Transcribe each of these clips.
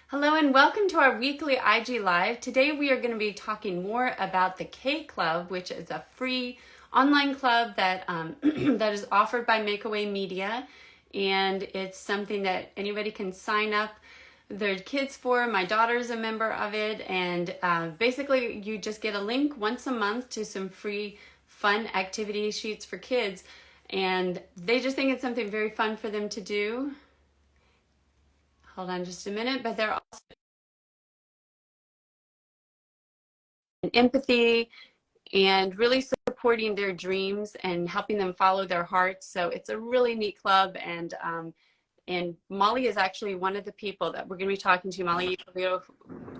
Hello and welcome to our weekly IG Live. Today we are going to be talking more about the K Club, which is a free online club that that is offered by Makeaway Media, and it's something that anybody can sign up their kids for. My daughter is a member of it, and basically you just get a link once a month to some free fun activity sheets for kids, and they just think it's something very fun for them to do. Hold on just a minute, but they're empathy and really supporting their dreams and helping them follow their hearts. So it's a really neat club, and Molly is actually one of the people that we're going to be talking to. Molly Ippolito,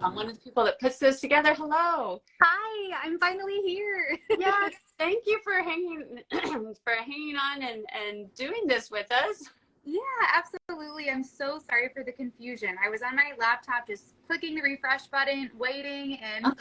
one of the people that puts this together. Hello. Hi, I'm finally here. Yes, thank you for hanging for hanging on and doing this with us. Yeah, absolutely. I'm so sorry for the confusion. I was on my laptop just clicking the refresh button, waiting, and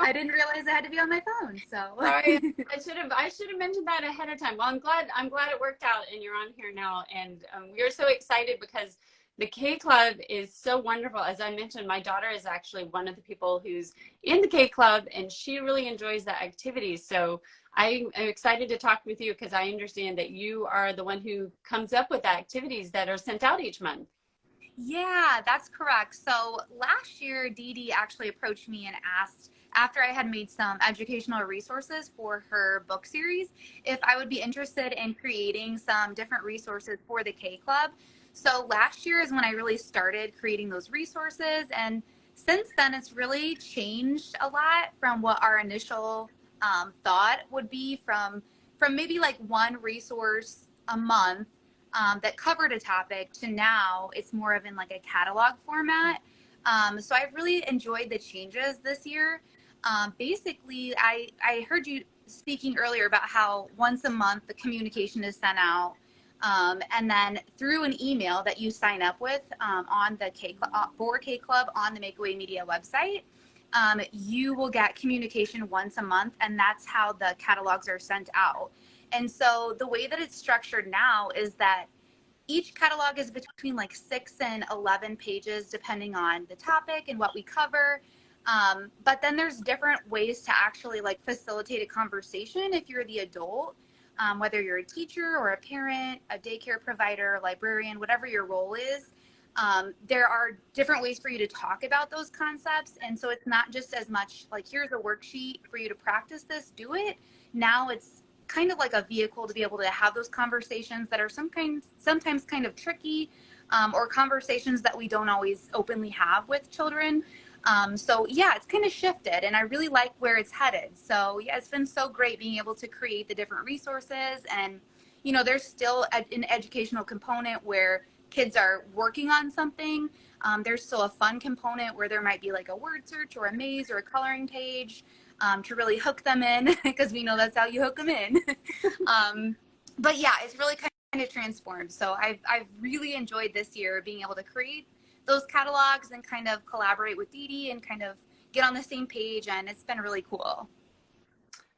I didn't realize I had to be on my phone. So Sorry, I should have mentioned that ahead of time. Well, I'm glad it worked out and you're on here now, and we are so excited because the K Club is so wonderful. As I mentioned, my daughter is actually one of the people who's in the K Club, and she really enjoys the activities. So I'm excited to talk with you because I understand that you are the one who comes up with the activities that are sent out each month. yeah, that's correct. So last year, Dee Dee actually approached me and asked, after I had made some educational resources for her book series, if I would be interested in creating some different resources for the K Club. So last year is when I really started creating those resources. And since then, it's really changed a lot from what our initial thought would be from maybe like one resource a month that covered a topic to now it's more of in like a catalog format. So I've really enjoyed the changes this year. Basically, I heard you speaking earlier about how once a month the communication is sent out. And then through an email that you sign up with on the for K Club on the Makeaway Media website, you will get communication once a month, and that's how the catalogs are sent out. And so the way that it's structured now is that each catalog is between like 6 and 11 pages, depending on the topic and what we cover. But then there's different ways to actually like facilitate a conversation if you're the adult, whether you're a teacher or a parent, a daycare provider, librarian, whatever your role is. There are different ways for you to talk about those concepts. And so it's not just as much like, here's a worksheet for you to practice this, do it. Now it's kind of like a vehicle to be able to have those conversations that are sometimes kind of tricky, or conversations that we don't always openly have with children. So yeah, it's kind of shifted, and I really like where it's headed. So yeah, it's been so great being able to create the different resources, and there's still an educational component where kids are working on something. There's still a fun component where there might be like a word search or a maze or a coloring page, to really hook them in, because we know that's how you hook them in. But yeah, it's really kind of transformed. So I've really enjoyed this year being able to create those catalogs and kind of collaborate with Dee Dee and kind of get on the same page, and it's been really cool.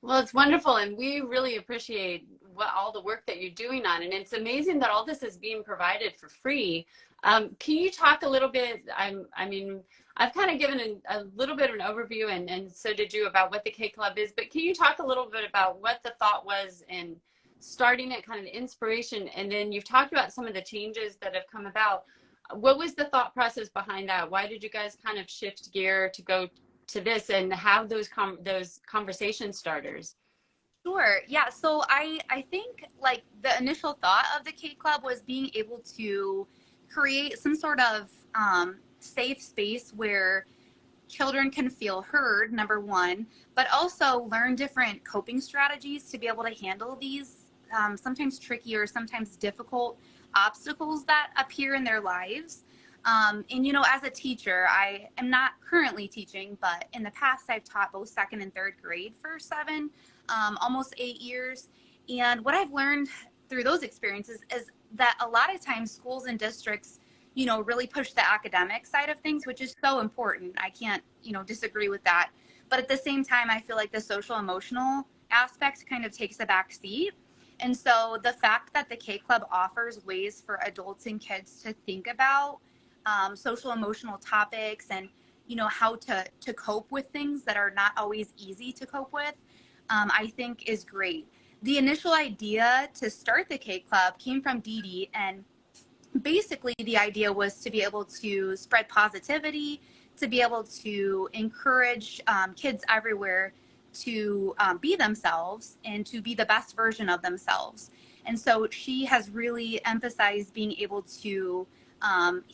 Well, it's wonderful, and we really appreciate all the work that you're doing on, and it's amazing that all this is being provided for free. Can you talk a little bit? I mean, I've kind of given a little bit of an overview, and so did you, about what the K Club is. But can you talk a little bit about what the thought was in starting it, kind of the inspiration, and then you've talked about some of the changes that have come about. What was the thought process behind that? Why did you guys kind of shift gear to go to this and have those conversation starters? Sure. Yeah. So I think like the initial thought of the K Club was being able to create some sort of safe space where children can feel heard, number one, but also learn different coping strategies to be able to handle these sometimes tricky or sometimes difficult obstacles that appear in their lives. And, as a teacher, I am not currently teaching, but in the past, I've taught both second and third grade for almost 8 years. And what I've learned through those experiences is that a lot of times schools and districts really push the academic side of things, which is so important. I can't, disagree with that. But at the same time, I feel like the social emotional aspect kind of takes a back seat. And so the fact that the K Club offers ways for adults and kids to think about social emotional topics and, you know, how to cope with things that are not always easy to cope with, I think is great. The initial idea to start the K Club came from Dee Dee, and basically the idea was to be able to spread positivity, to be able to encourage kids everywhere to be themselves and to be the best version of themselves. And so she has really emphasized being able to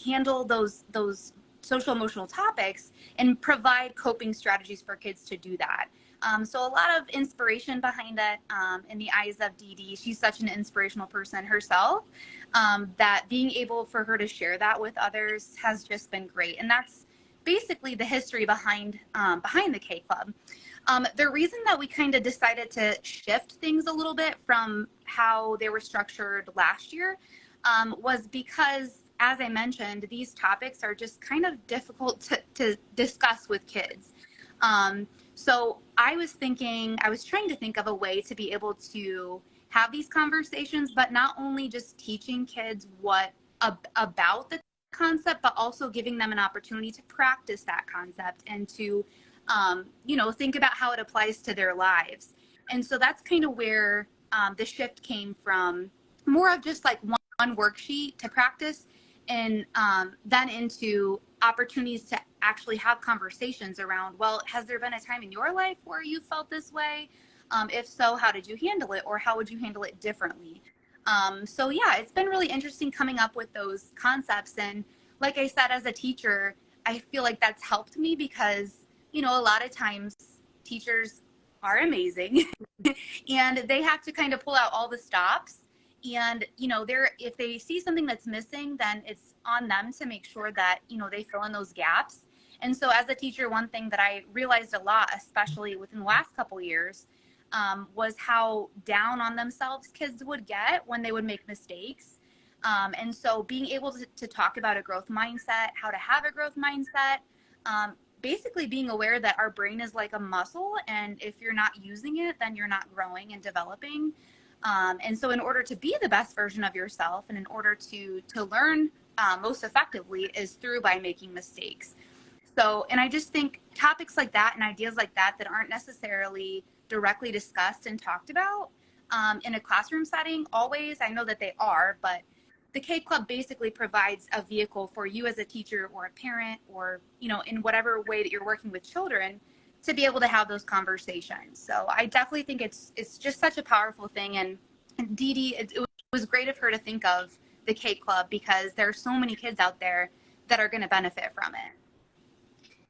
handle those social emotional topics and provide coping strategies for kids to do that. So a lot of inspiration behind it in the eyes of Dee Dee. She's such an inspirational person herself, that being able for her to share that with others has just been great. And that's basically the history behind the K Club. The reason that we kind of decided to shift things a little bit from how they were structured last year was because, as I mentioned, these topics are just kind of difficult to discuss with kids. So I was trying to think of a way to be able to have these conversations, but not only just teaching kids about the concept, but also giving them an opportunity to practice that concept and to, you know, think about how it applies to their lives. And so that's kind of where the shift came from, more of just like one worksheet to practice, and then into opportunities to actually have conversations around, well, has there been a time in your life where you felt this way? If so, how did you handle it, or how would you handle it differently? So yeah, it's been really interesting coming up with those concepts. And like I said, as a teacher, I feel like that's helped me because, you know, a lot of times teachers are amazing and they have to kind of pull out all the stops. And, you know, if they see something that's missing, then it's on them to make sure that, you know, they fill in those gaps. And so as a teacher, one thing that I realized a lot, especially within the last couple of years, was how down on themselves kids would get when they would make mistakes. And so being able to talk about a growth mindset, how to have a growth mindset, basically being aware that our brain is like a muscle, and if you're not using it, then you're not growing and developing. And so in order to be the best version of yourself, and in order to learn most effectively, is through by making mistakes. So, and I just think topics like that and ideas like that aren't necessarily directly discussed and talked about in a classroom setting, always, I know that they are, but the K Club basically provides a vehicle for you as a teacher or a parent, or, you know, in whatever way that you're working with children, to be able to have those conversations. So I definitely think it's just such a powerful thing. And Dee Dee, it was great of her to think of the K Club, because there are so many kids out there that are going to benefit from it.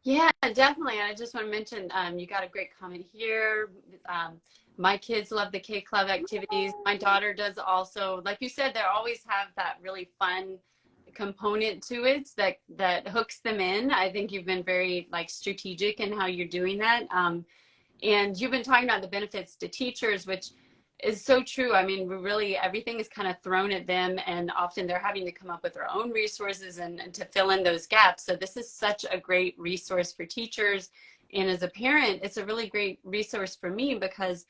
Yeah, definitely. And I just want to mention, you got a great comment here. My kids love the K Club activities. My daughter does also. Like you said, they always have that really fun component to it that hooks them in. I think you've been very like strategic in how you're doing that. And you've been talking about the benefits to teachers, which is so true. I mean, really everything is kind of thrown at them, and often they're having to come up with their own resources and to fill in those gaps. So this is such a great resource for teachers. And as a parent, it's a really great resource for me because,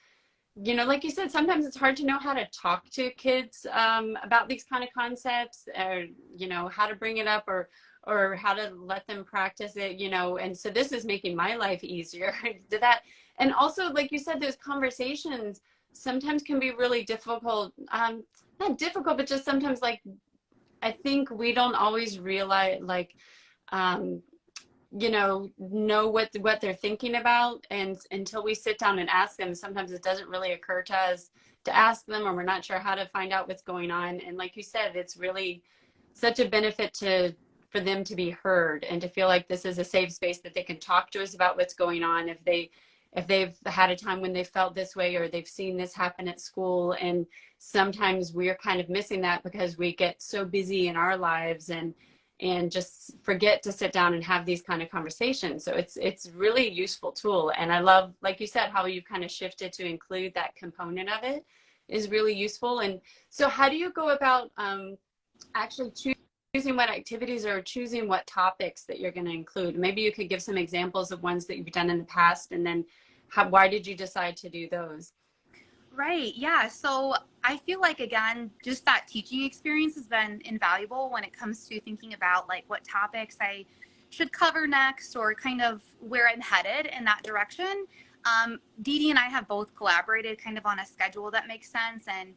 you know, like you said, sometimes it's hard to know how to talk to kids about these kind of concepts, or, you know, how to bring it up, or how to let them practice it, you know. And so this is making my life easier to that. And also, like you said, those conversations sometimes can be really difficult. Not difficult, but just sometimes, like, I think we don't always realize, like, you know what they're thinking about, and until we sit down and ask them, sometimes it doesn't really occur to us to ask them, or we're not sure how to find out what's going on. And like you said, it's really such a benefit for them to be heard and to feel like this is a safe space that they can talk to us about what's going on if they've had a time when they felt this way, or they've seen this happen at school. And sometimes we're kind of missing that because we get so busy in our lives and just forget to sit down and have these kind of conversations. So it's really a useful tool. And I love, like you said, how you kind of shifted to include that component of it is really useful. And so how do you go about actually choosing what activities or choosing what topics that you're going to include? Maybe you could give some examples of ones that you've done in the past, and then why did you decide to do those? Right. Yeah. So I feel like, again, just that teaching experience has been invaluable when it comes to thinking about like what topics I should cover next or kind of where I'm headed in that direction. Dee Dee and I have both collaborated kind of on a schedule that makes sense, and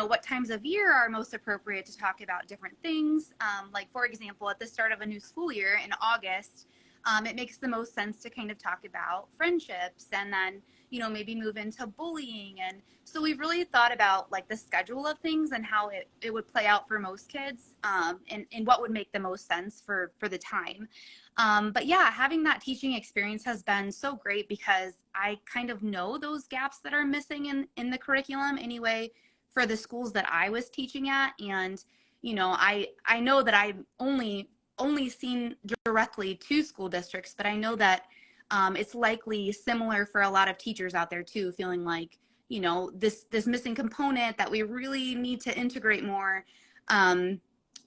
what times of year are most appropriate to talk about different things. Like, for example, at the start of a new school year in August, it makes the most sense to kind of talk about friendships, and then maybe move into bullying. And so we've really thought about like the schedule of things and how it would play out for most kids, and what would make the most sense for the time. But yeah, having that teaching experience has been so great because I kind of know those gaps that are missing in the curriculum anyway for the schools that I was teaching at. And I know that I've only seen directly two school districts, but I know that it's likely similar for a lot of teachers out there too, feeling like this missing component that we really need to integrate more.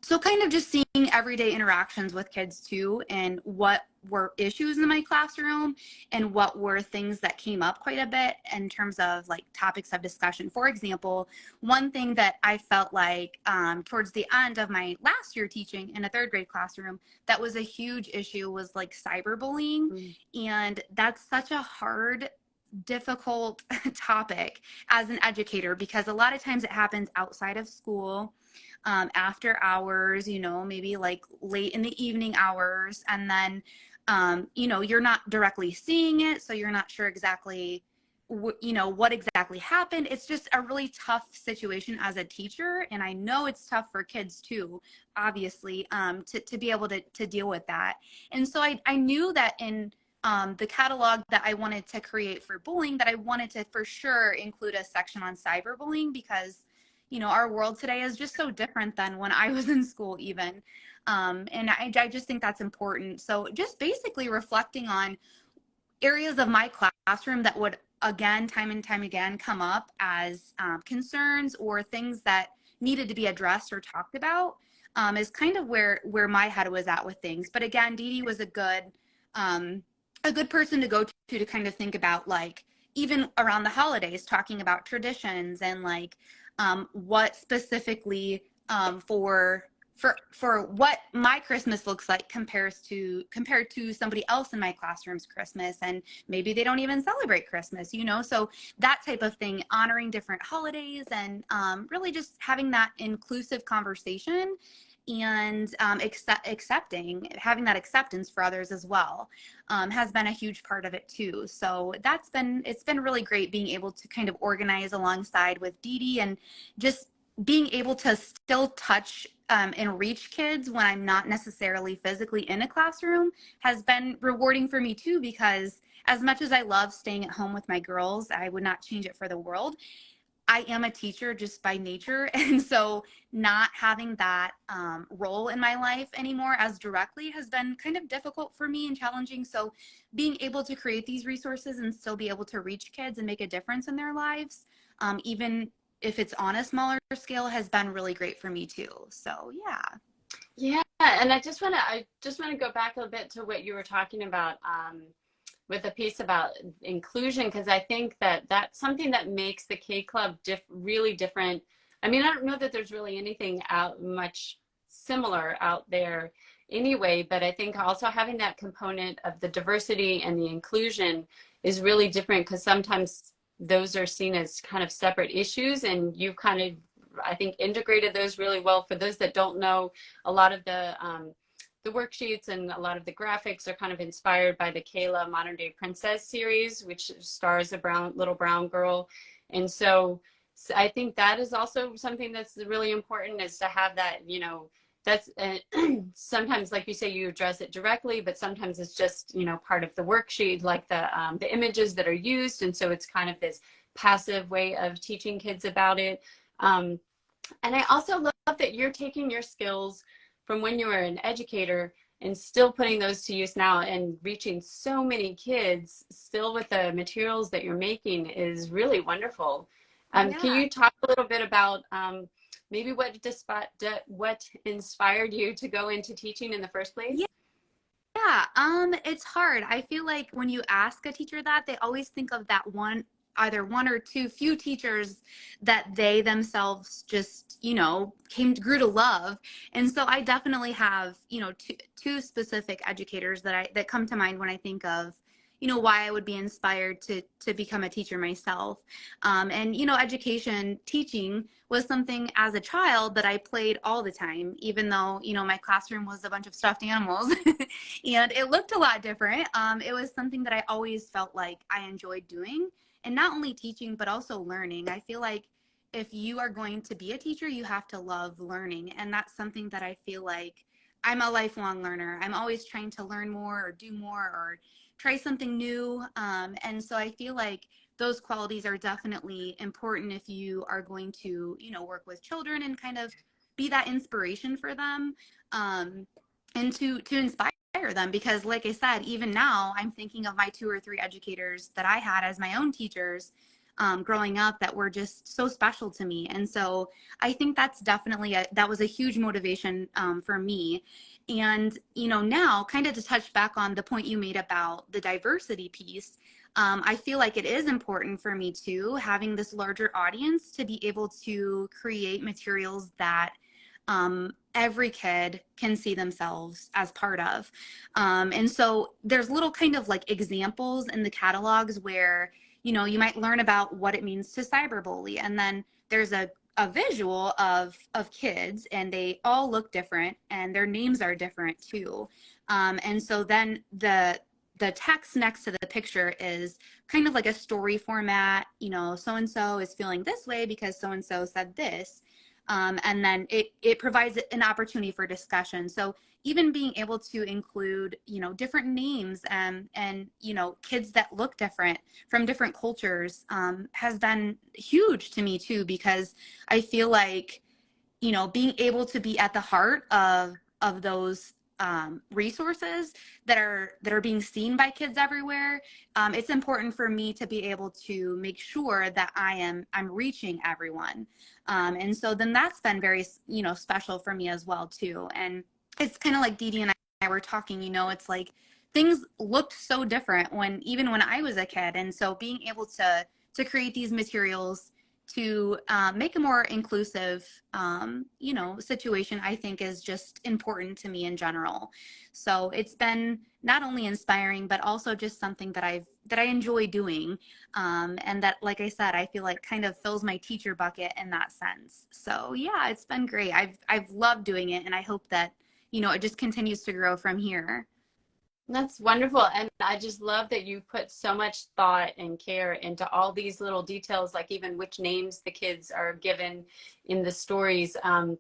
So kind of just seeing everyday interactions with kids too, and what were issues in my classroom and what were things that came up quite a bit in terms of like topics of discussion. For example, one thing that I felt like towards the end of my last year teaching in a third grade classroom that was a huge issue was like cyberbullying. And that's such a hard, difficult topic as an educator because a lot of times it happens outside of school, after hours, maybe like late in the evening hours. And then, you're not directly seeing it. So you're not sure exactly, what exactly happened. It's just a really tough situation as a teacher. And I know it's tough for kids too, obviously, to be able to deal with that. And so I knew that in the catalog that I wanted to create for bullying, that I wanted to for sure include a section on cyberbullying because our world today is just so different than when I was in school even. And I just think that's important. So just basically reflecting on areas of my classroom that would, again, time and time again, come up as concerns or things that needed to be addressed or talked about, is kind of where my head was at with things. But again, Dee Dee was a good person to go to kind of think about, like, even around the holidays, talking about traditions and like what specifically, for what my Christmas looks like compared to somebody else in my classroom's Christmas, and maybe they don't even celebrate Christmas, so that type of thing, honoring different holidays, and really just having that inclusive conversation, and having that acceptance for others as well, has been a huge part of it too. So it's been really great being able to kind of organize alongside with Dee Dee, and just being able to still touch, and reach kids when I'm not necessarily physically in a classroom has been rewarding for me too, because as much as I love staying at home with my girls, I would not change it for the world. I am a teacher just by nature. And so not having that role in my life anymore as directly has been kind of difficult for me and challenging. So being able to create these resources and still be able to reach kids and make a difference in their lives, even if it's on a smaller scale, has been really great for me too. So yeah. Yeah, and I just want to go back a bit to what you were talking about, with the piece about inclusion, because I think that that's something that makes the K Club really different. I mean, I don't know that there's really anything out much similar out there anyway, but I think also having that component of the diversity and the inclusion is really different, because sometimes those are seen as kind of separate issues, and you've kind of, I think, integrated those really well. For those that don't know, a lot of the worksheets and a lot of the graphics are kind of inspired by the Kayla Modern Day Princess series, which stars a little brown girl. And so I think that is also something that's really important, is to have that, that's sometimes, like you say, you address it directly, but sometimes it's just, part of the worksheet, like the images that are used. And so it's kind of this passive way of teaching kids about it. And I also love that you're taking your skills from when you were an educator and still putting those to use now, and reaching so many kids still with the materials that you're making is really wonderful. Can Yeah. you talk a little bit about maybe what inspired you to go into teaching in the first place? Yeah, it's hard. I feel like when you ask a teacher that, they always think of that one either one or two few teachers that they themselves just, grew to love. And so I definitely have, two specific educators that come to mind when I think of, why I would be inspired to become a teacher myself. And, education, teaching was something as a child that I played all the time, even though, my classroom was a bunch of stuffed animals and it looked a lot different. It was something that I always felt like I enjoyed doing, and not only teaching, but also learning. I feel like if you are going to be a teacher, you have to love learning. And that's something that I feel like I'm a lifelong learner. I'm always trying to learn more or do more or try something new. And so I feel like those qualities are definitely important if you are going to, work with children and kind of be that inspiration for them, and to inspire them. Because like I said, even now I'm thinking of my two or three educators that I had as my own teachers, growing up, that were just so special to me. And so I think that's definitely that was a huge motivation, for me. And now, kind of to touch back on the point you made about the diversity piece, I feel like it is important for me too, having this larger audience, to be able to create materials that, every kid can see themselves as part of. And so there's little kind of like examples in the catalogs where, you might learn about what it means to cyberbully. And then there's a visual of kids, and they all look different and their names are different too. And so then the text next to the picture is kind of like a story format, so and so is feeling this way because so and so said this. And then it provides an opportunity for discussion. So even being able to include, different names, and kids that look different from different cultures, has been huge to me too, because I feel like, being able to be at the heart of those, resources that are being seen by kids everywhere. It's important for me to be able to make sure that I'm reaching everyone. And so then that's been very, special for me as well too. And it's kind of like Dee Dee and I were talking, it's like things looked so different even when I was a kid. And so being able to create these materials to, make a more inclusive, situation, I think is just important to me in general. So it's been not only inspiring, but also just something that I enjoy doing, and that, like I said, I feel like kind of fills my teacher bucket in that sense. So yeah, it's been great. I've loved doing it, and I hope that, it just continues to grow from here. That's wonderful. And I just love that you put so much thought and care into all these little details, like even which names the kids are given in the stories. And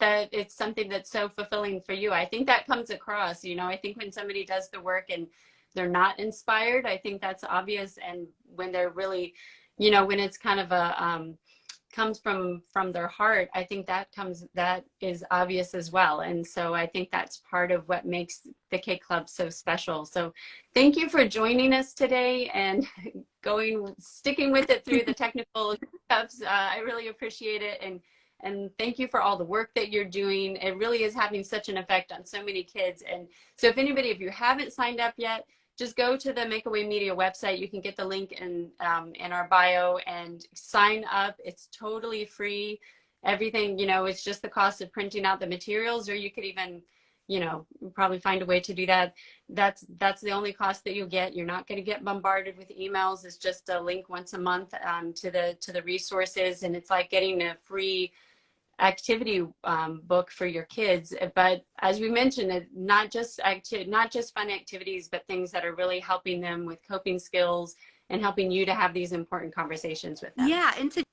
that it's something that's so fulfilling for you. I think that comes across. I think when somebody does the work and they're not inspired, I think that's obvious. And when they're really, when it's kind of a comes from their heart, I think that is obvious as well. And so I think that's part of what makes the K Club so special. So thank you for joining us today and sticking with it through the technical steps. I really appreciate it. And thank you for all the work that you're doing. It really is having such an effect on so many kids. And so if you haven't signed up yet, just go to the Makeaway Media website. You can get the link in our bio and sign up. It's totally free. Everything, it's just the cost of printing out the materials, or you could even, probably find a way to do that. That's the only cost that you'll get. You're not going to get bombarded with emails. It's just a link once a month, to the resources, and it's like getting a free activity book for your kids. But as we mentioned, not just fun activities, but things that are really helping them with coping skills and helping you to have these important conversations with them. Yeah, and to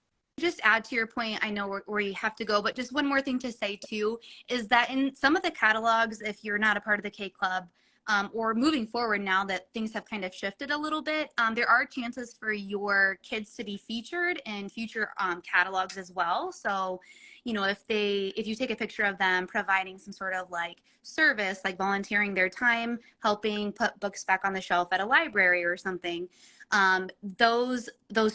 just add to your point, I know where you have to go, but just one more thing to say too is that in some of the catalogs, if you're not a part of the K Club, or moving forward now that things have kind of shifted a little bit, there are chances for your kids to be featured in future, catalogs as well. So, if you take a picture of them providing some sort of like service, like volunteering their time, helping put books back on the shelf at a library or something, those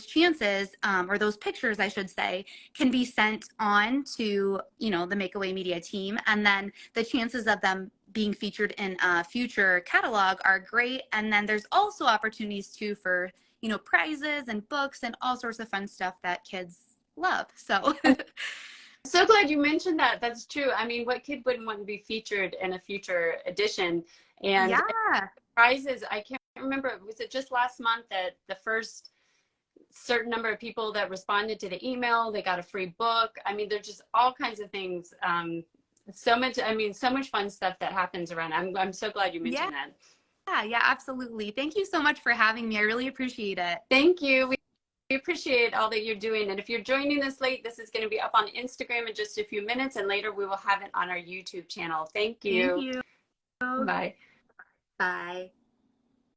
chances, or those pictures, I should say, can be sent on to, the Makeaway Media team. And then the chances of them being featured in a future catalog are great. And then there's also opportunities too for, prizes and books and all sorts of fun stuff that kids love. So So glad you mentioned that. That's true. I mean, what kid wouldn't want to be featured in a future edition? And yeah. prizes, I can't remember, was it just last month that the first certain number of people that responded to the email, they got a free book? I mean, there's just all kinds of things. So much, I mean, so much fun stuff that happens around. I'm so glad you Yeah. mentioned that. Yeah, absolutely. Thank you so much for having me. I really appreciate it. Thank you. We appreciate all that you're doing. And if you're joining us late, this is going to be up on Instagram in just a few minutes, and later we will have it on our YouTube channel. Thank Thank you. you. Bye. Bye.